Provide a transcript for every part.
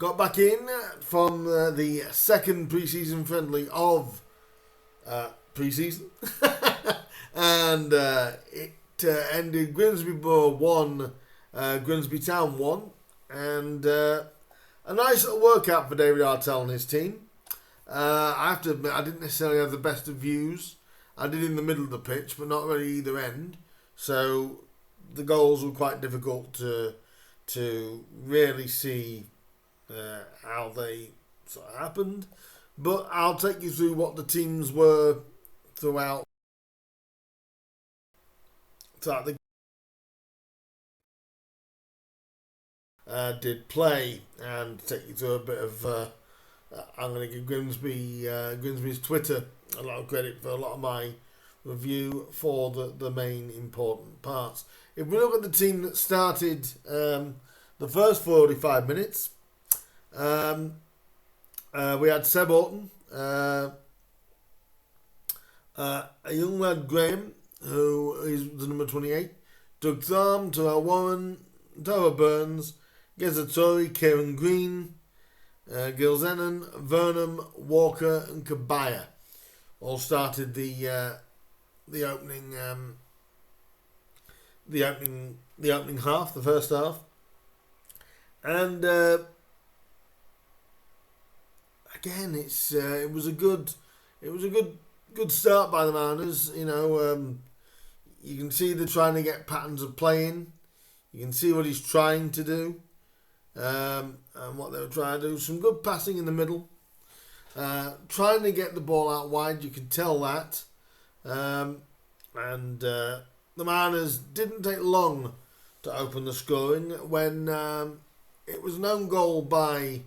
Got back in from the second pre-season friendly of pre-season. And it ended Grimsby Borough 1, Grimsby Town 1. And a nice little workout for David Artell and his team. I have to admit, I didn't necessarily have the best of views. I did in the middle of the pitch, but not really either end. So the goals were quite difficult to really see how they sort of happened. But I'll take you through what the teams were throughout the did play, and take you through a bit of I'm going to give Grimsby's Twitter a lot of credit for a lot of my review for the main important parts. If we look at the team that started the first 45 minutes, we had Seb Orton, a young lad Graham, who is the number 28, Doug Tharm, Terrell Warren, Tara Burns, Gezatori, Kieran Green, Gil Zenon, Vernham, Walker, and Kabaya all started the opening half, the first half, and again, it was a good start by the Mariners. You know, you can see they're trying to get patterns of playing. You can see what he's trying to do, and what they were trying to do. Some good passing in the middle, trying to get the ball out wide. You can tell that, and the Mariners didn't take long to open the scoring when it was an own goal by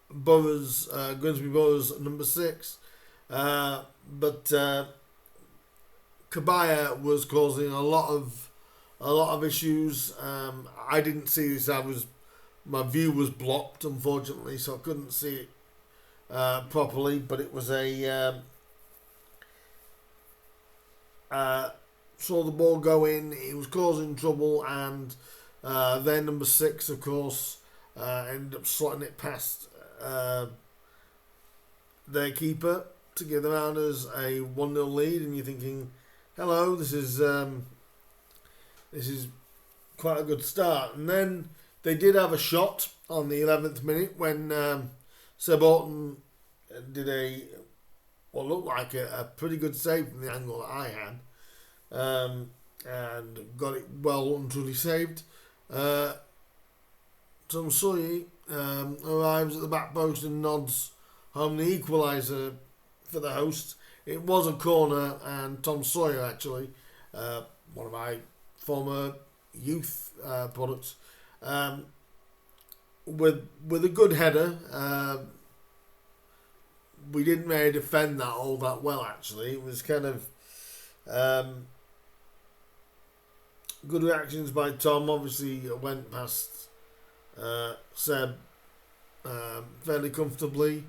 Grimsby Borough's number 6, but Kabaya was causing a lot of issues. I didn't see this. My view was blocked, unfortunately, so I couldn't see it properly. But it was saw the ball go in. He was causing trouble, and then number 6, of course, ended up slotting it past their keeper to give the Rounders a 1-0 lead. And you're thinking, hello, this is quite a good start. And then they did have a shot on the 11th minute when Seb Orton did what looked like a pretty good save from the angle that I had, and got it well and truly saved. Tom Sawyer arrives at the back post and nods home the equaliser for the host. It was a corner, and Tom Sawyer, actually, one of my former youth products, with a good header. We didn't really defend that all that well, actually. It was kind of good reactions by Tom. Obviously, it went past Seb fairly comfortably.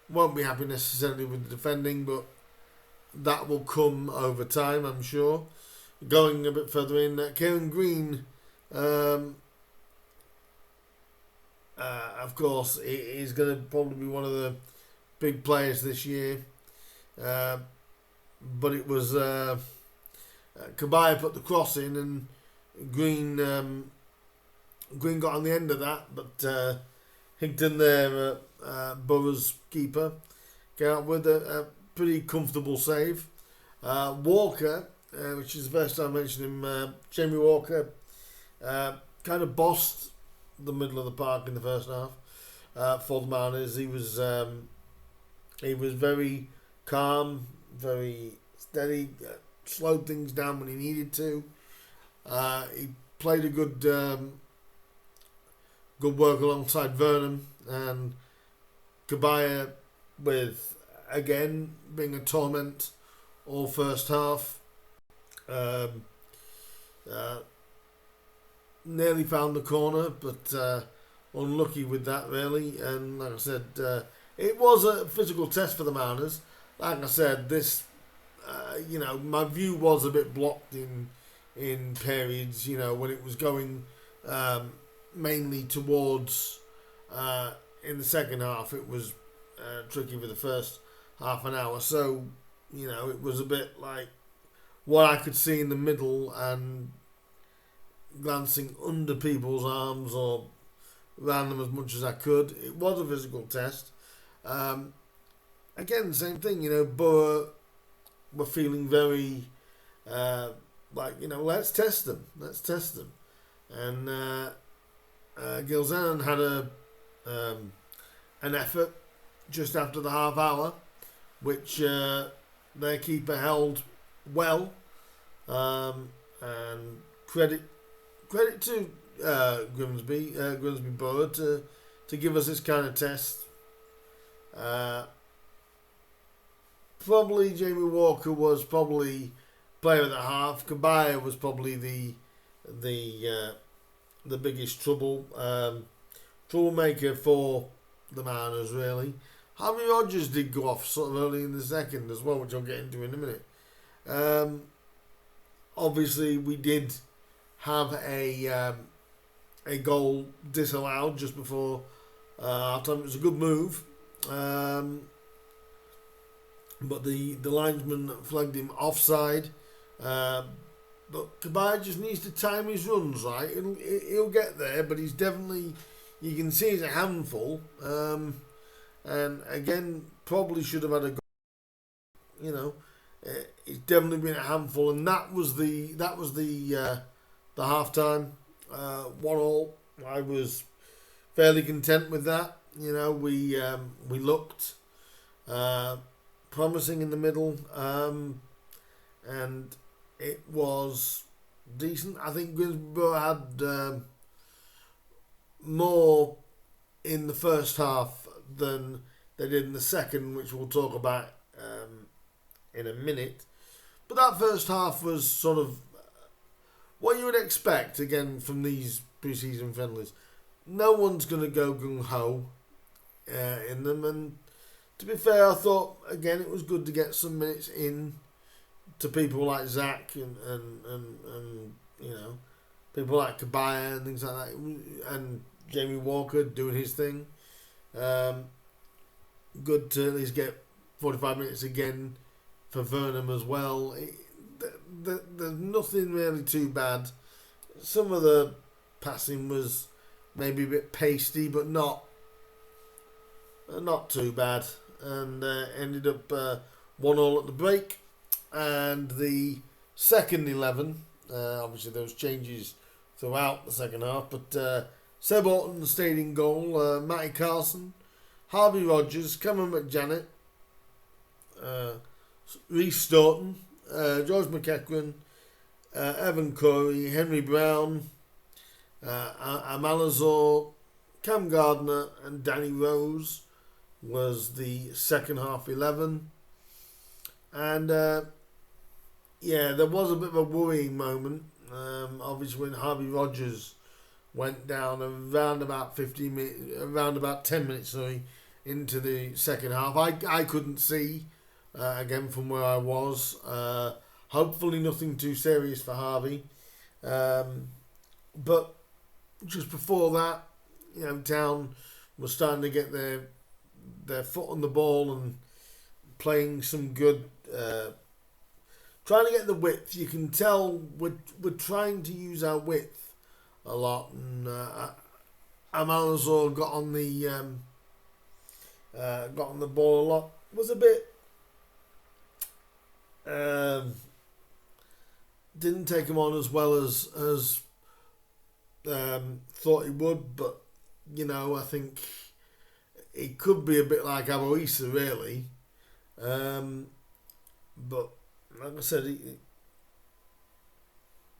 Won't be happy necessarily with the defending, but that will come over time, I'm sure. Going a bit further in, Kieran Green, of course, is going to probably be one of the big players this year. But it was Kabaya put the cross in, and Green got on the end of that, but Higton there, Borough's keeper, came out with a pretty comfortable save. Walker, which is the first time I mentioned him, Jamie Walker, kind of bossed the middle of the park in the first half for the Mariners. He was very calm, very steady, slowed things down when he needed to. He played a good work alongside Vernon, and Kabaya, with again being a torment all first half. Nearly found the corner, but unlucky with that, really. And like I said, it was a physical test for the Mariners. Like I said, this, my view was a bit blocked in periods, when it was going mainly towards in the second half, it was tricky for the first half an hour. So, it was a bit like what I could see in the middle and glancing under people's arms or around them as much as I could. It was a physical test. Again, same thing, Borough were feeling very let's test them. Let's test them. And Gilzan had an effort just after the half hour, which their keeper held well. And credit to Grimsby Borough to give us this kind of test. Probably Jamie Walker was probably player of the half. Kabaya was probably the biggest troublemaker for the Mariners, really. Harvey Rogers did go off sort of early in the second as well, which I'll get into in a minute. Obviously, we did have a goal disallowed just before our time. It was a good move. But the linesman flagged him offside. But Kabaya just needs to time his runs right. He'll get there, but he's definitely, you can see he's a handful. And again, probably should have had a goal. He's definitely been a handful, and that was the half time 1-1. I was fairly content with that. We looked promising in the middle, and it was decent. I think Grimsby had more in the first half than they did in the second, which we'll talk about in a minute. But that first half was sort of what you would expect, again, from these pre-season friendlies. No one's going to go gung-ho in them, and to be fair, I thought, again, it was good to get some minutes in to people like Zach and people like Kabaya and things like that, and Jamie Walker doing his thing. Good to at least get 45 minutes again for Vernon as well. There's nothing really too bad. Some of the passing was maybe a bit pasty, but not too bad. And ended up 1-1 at the break. And the second 11, obviously there was changes throughout the second half, but Seb Orton stayed in goal, Matty Carson, Harvey Rogers, Cameron McJanet, Reece Staunton, George McEachran, Evan Corey, Henry Brown, Amalazor, Cam Gardner and Danny Rose was the second half 11. And there was a bit of a worrying moment. Obviously, when Harvey Rogers went down around about 10 minutes, into the second half. I couldn't see again from where I was. Hopefully, nothing too serious for Harvey. But just before that, Town was starting to get their foot on the ball and playing some good. Trying to get the width. You can tell we're trying to use our width a lot, and Amalazor got on the ball a lot. Was a bit didn't take him on as well as thought he would, but I think it could be a bit like Aboisa really, but. Like I said,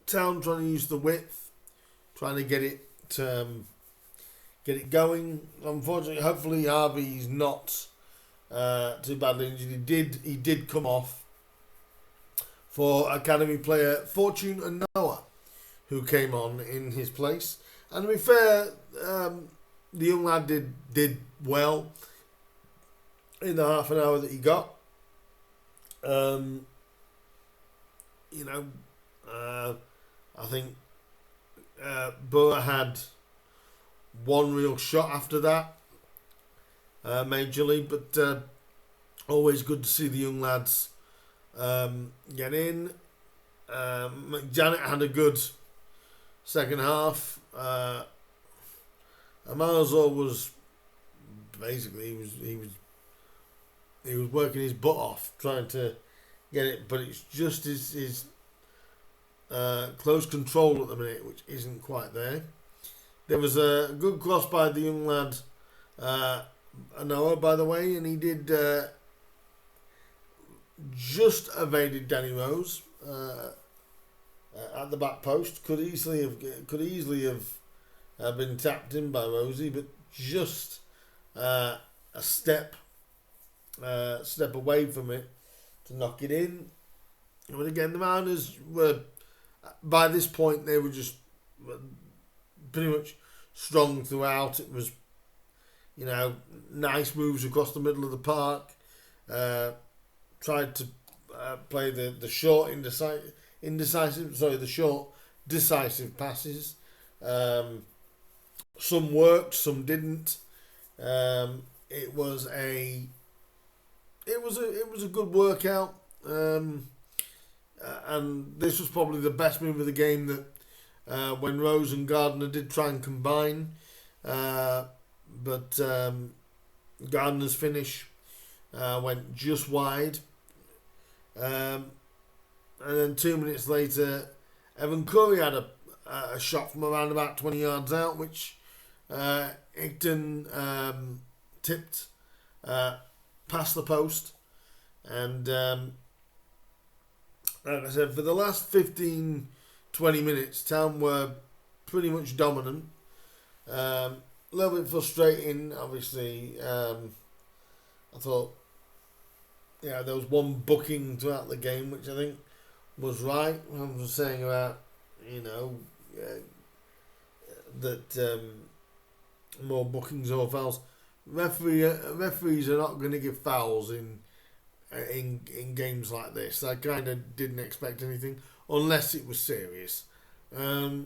Town trying to use the width, trying to get it going. Unfortunately, hopefully Harvey's not too badly injured. He did come off for academy player Fortune and Noah, who came on in his place. And to be fair, the young lad did well in the half an hour that he got. I think Borough had one real shot after that, majorly, but always good to see the young lads get in. Janet had a good second half. Amazo was basically he was working his butt off trying to get it, but it's just his close control at the minute, which isn't quite there. There was a good cross by the young lad Noah, by the way, and he did just evaded Danny Rose at the back post. Could easily have been tapped in by Rosie, but just a step away from it to knock it in. But again, the Mariners were, by this point, they were just pretty much strong throughout. It was, nice moves across the middle of the park. Tried to play the short decisive passes. Some worked, some didn't. It was a good workout. And this was probably the best move of the game, that when Rose and Gardner did try and combine, but Gardner's finish went just wide, and then 2 minutes later Evan Curry had a shot from around about 20 yards out, which Igton tipped past the post. And like I said, for the last 15-20 minutes, Town were pretty much dominant. A little bit frustrating, obviously. I thought, there was one booking throughout the game, which I think was right. I was saying about, that more bookings or fouls. Referees are not going to give fouls in games like this. I kind of didn't expect anything unless it was serious. I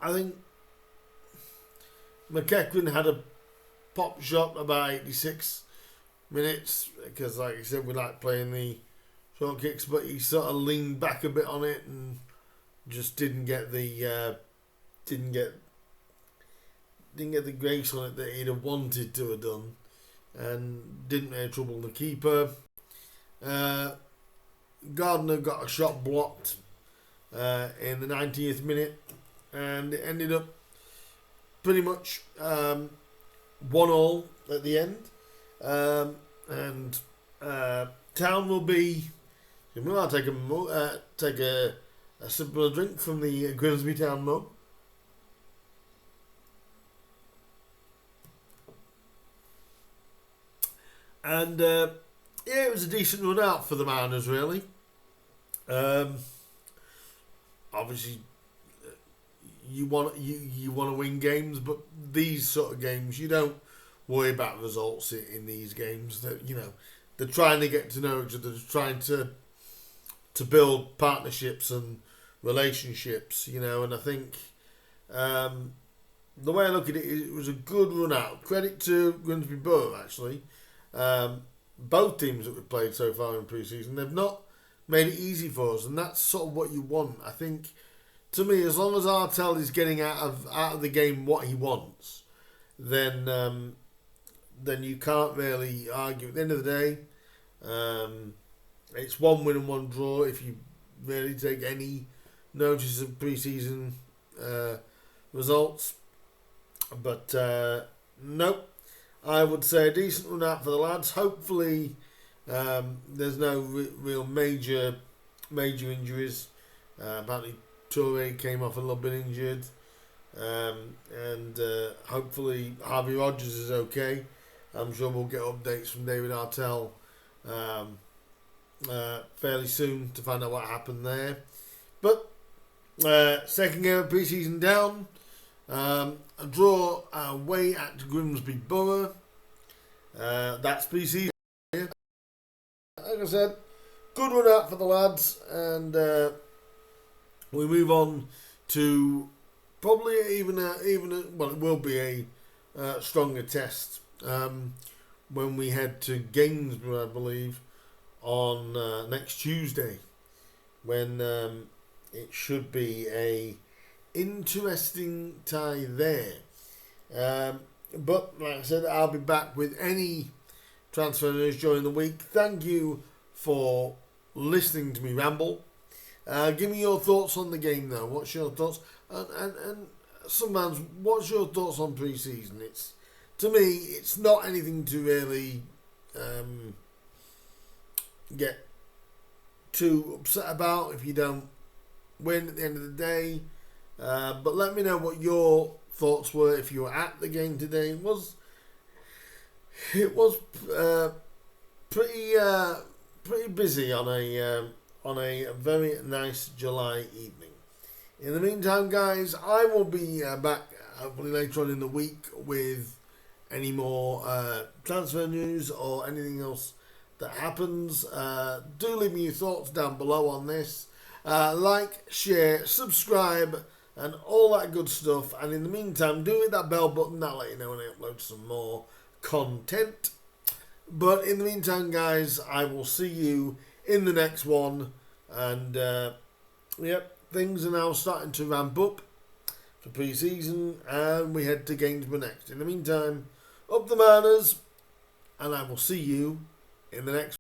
think McEachran had a pop shot about 86 minutes, because, like I said, we like playing the short kicks, but he sort of leaned back a bit on it and just didn't get the grace on it that he'd have wanted to have done, and didn't really trouble the keeper. Gardner got a shot blocked in the 90th minute, and it ended up pretty much 1-1 at the end. And Town will be. I'll take a simple drink from the Grimsby Town mug. And it was a decent run out for the Mariners, really. Obviously, you want to win games, but these sort of games, you don't worry about results in these games. That they're trying to get to know each other, they're trying to build partnerships and relationships, and I think the way I look at it, it was a good run out. Credit to Grimsby Borough, actually. Both teams that we've played so far in pre-season, they've not made it easy for us, and that's sort of what you want. I think, to me, as long as Artell is getting out of the game what he wants, then you can't really argue. At the end of the day, it's 1 win and 1 draw if you really take any notice of pre-season results. But nope, I would say a decent run out for the lads. Hopefully, there's no real major injuries. Apparently, Toure came off a little bit injured, and hopefully Harvey Rogers is okay. I'm sure we'll get updates from David Artell fairly soon to find out what happened there. But second game of pre-season down. A draw away at Grimsby Borough. That's pre-season. Like I said, good run out for the lads, and we move on to probably well, it will be a stronger test when we head to Gainsborough, I believe, on next Tuesday, when it should be a interesting tie there. But like I said, I'll be back with any transfer news during the week. Thank you for listening to me ramble. Give me your thoughts on the game though. What's your thoughts? And sometimes, what's your thoughts on pre-season? To me, it's not anything to really get too upset about if you don't win at the end of the day. But let me know what your thoughts were if you were at the game today. It was pretty busy on a very nice July evening. In the meantime, guys, I will be back hopefully later on in the week with any more transfer news or anything else that happens. Do leave me your thoughts down below on this. Like, share, subscribe, and all that good stuff. And in the meantime, do hit that bell button. That'll let you know when I upload some more content. But in the meantime, guys, I will see you in the next one. And, things are now starting to ramp up for pre-season. And we head to Gainsborough next. In the meantime, up the Mariners. And I will see you in the next